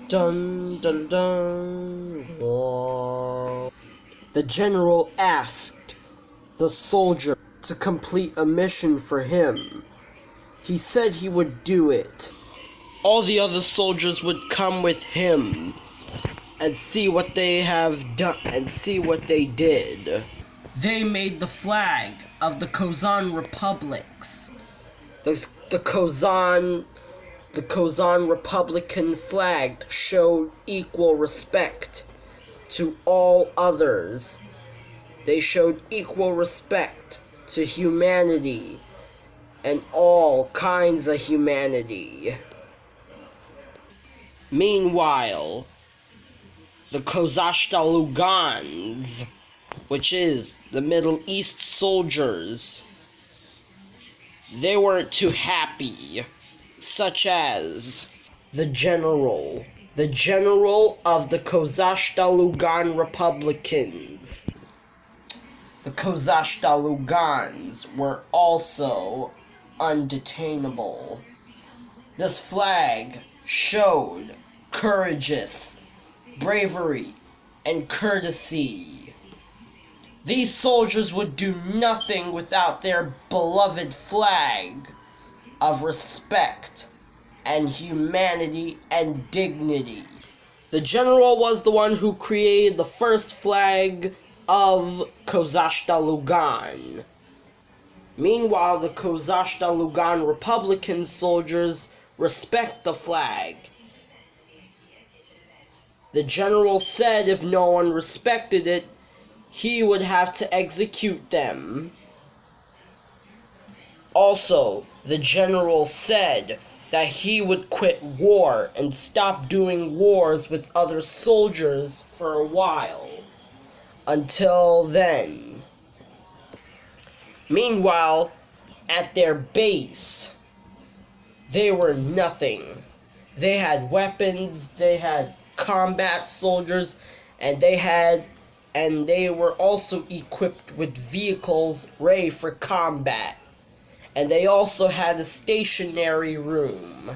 Dun dun dun. Whoa. The general asked the soldier to complete a mission for him. He said he would do it. All the other soldiers would come with him and see what they have done and see what they did. They made the flag of the Cozan republics. The Cozan Republican flag showed equal respect to all others. They showed equal respect to humanity and all kinds of humanity. Meanwhile, the Cozashta Lugans, which is the Middle East soldiers, they weren't too happy, such as the General of the Cozashta Lugan Republicans. The Cozashta Lugans were also undetainable. This flag showed courageous bravery and courtesy. These soldiers would do nothing without their beloved flag of respect and humanity and dignity. The general was the one who created the first flag of Cozashta Lugan. Meanwhile, the Cozashta Lugan Republican soldiers respect the flag. The general said if no one respected it, he would have to execute them. Also, the general said that he would quit war and stop doing wars with other soldiers for a while. Until then. Meanwhile, at their base, they were nothing. They had weapons, they had combat soldiers, and they were also equipped with vehicles ready for combat. And they also had a stationary room.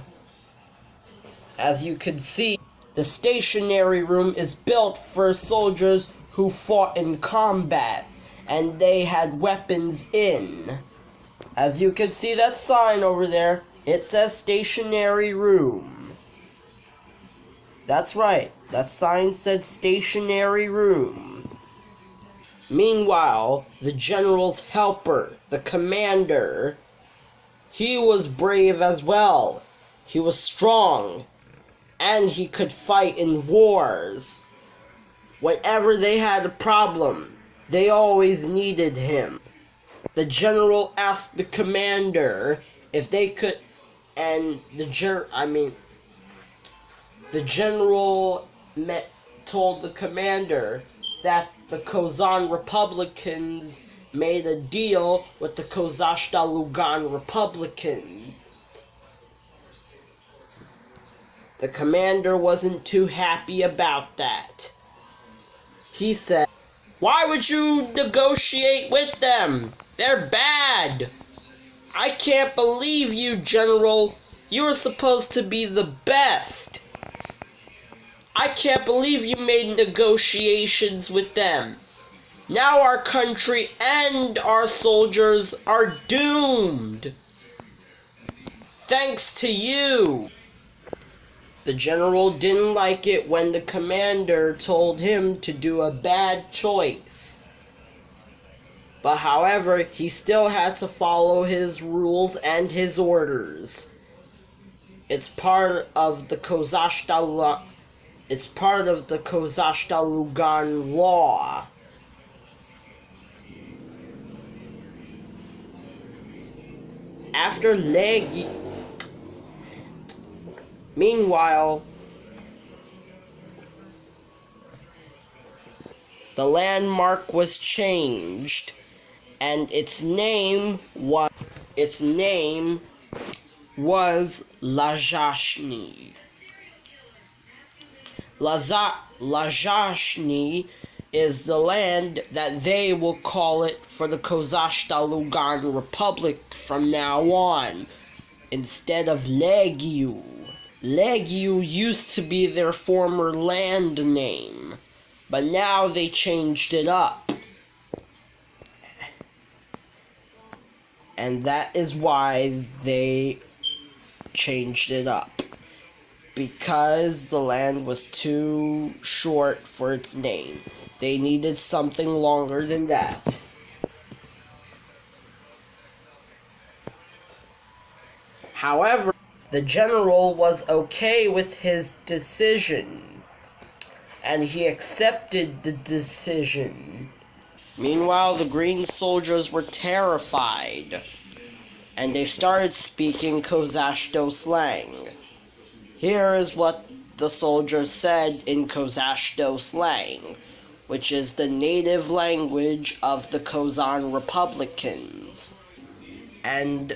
As you can see, the stationary room is built for soldiers who fought in combat, and they had weapons in. As you can see that sign over there, it says stationary room. That's right, that sign said stationary room. Meanwhile, the general's helper, the commander, he was brave as well. He was strong, and he could fight in wars. Whenever they had a problem, they always needed him. The general asked the commander if they could, and the general told the commander that the Cozan Republicans made a deal with the Cozashta Lugan Republicans. The commander wasn't too happy about that. He said, "Why would you negotiate with them? They're bad. I can't believe you, General. You were supposed to be the best. I can't believe you made negotiations with them. Now our country and our soldiers are doomed. Thanks to you." The general didn't like it when the commander told him to do a bad choice. But however, he still had to follow his rules and his orders. It's part of the Cozashta Lugan law. After Meanwhile, the landmark was changed, and its name was Lajashni. Lajashni is the land that they will call it for the Cozashta Lugan Republic from now on, instead of Legiu. Legiu used to be their former land name, but now they changed it up. And that is why they changed it up. Because the land was too short for its name. They needed something longer than that. However, the general was okay with his decision, and he accepted the decision. Meanwhile, the green soldiers were terrified, and they started speaking Cozashto Slang. Here is what the soldiers said in Cozashto Slang, which is the native language of the Cozan Republicans. And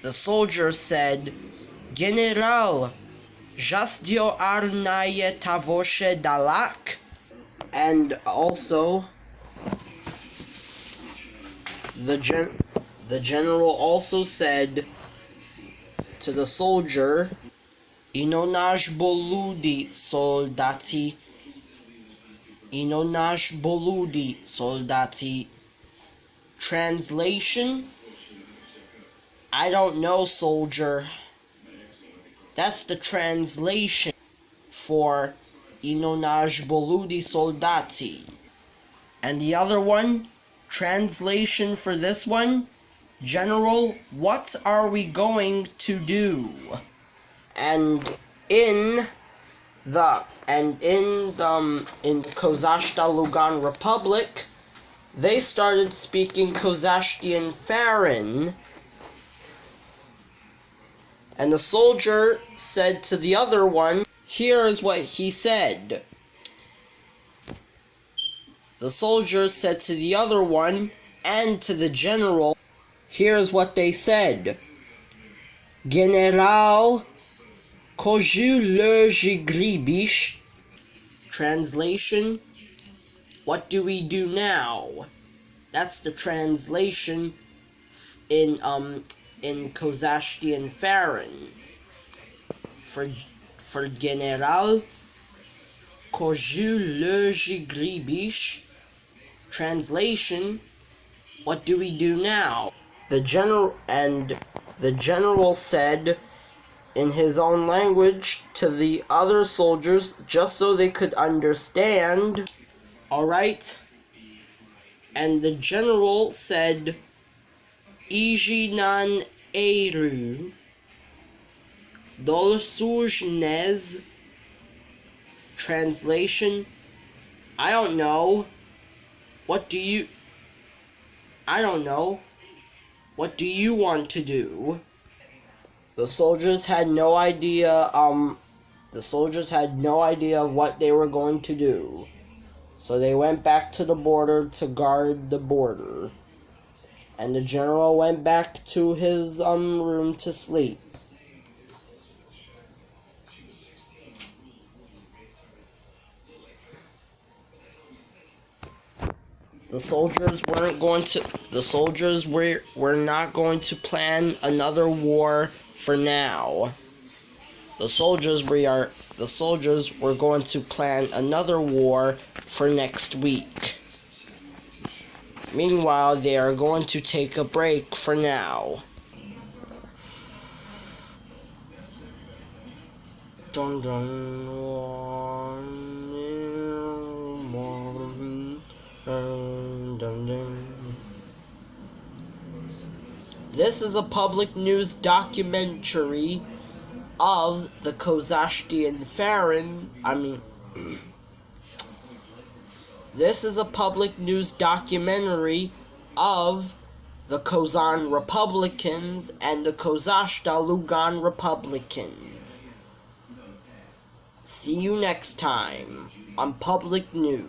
the soldier said, "Generál, Cozashtian naje tavoše dalak." And also, the general also said to the soldier, naje boludi, Sóldati. naje boludi, Sóldati. Translation? I don't know, soldier. That's the translation for naje boludi, Sóldati. And the other one, translation for this one, General, what are we going to do? And in the Cozashta Lugan Republic, they started speaking Cozashtian Faron. And the soldier said to the other one, here is what he said. The soldier said to the other one and to the general, here is what they said. Generál, kožü, lözi, gribiš. Translation, what do we do now? That's the translation in Cozashtian Faron. For Generál, kožü, lözi, gribiš. Translation, what do we do now? The general said in his own language to the other soldiers, just so they could understand. Alright? And the general said, Ijinan eru, dolsužnez. Translation, I don't know. What do you want to do? The soldiers had no idea what they were going to do. So they went back to the border to guard the border. And the general went back to his room to sleep. The soldiers were not going to plan another war for now. The soldiers were going to plan another war for next week. Meanwhile, they are going to take a break for now. Dun dun. This is a public news documentary of the Cozashtian Faron. This is a public news documentary of the Cozan Republicans and the Cozashta Lugan Republicans. See you next time on Public News.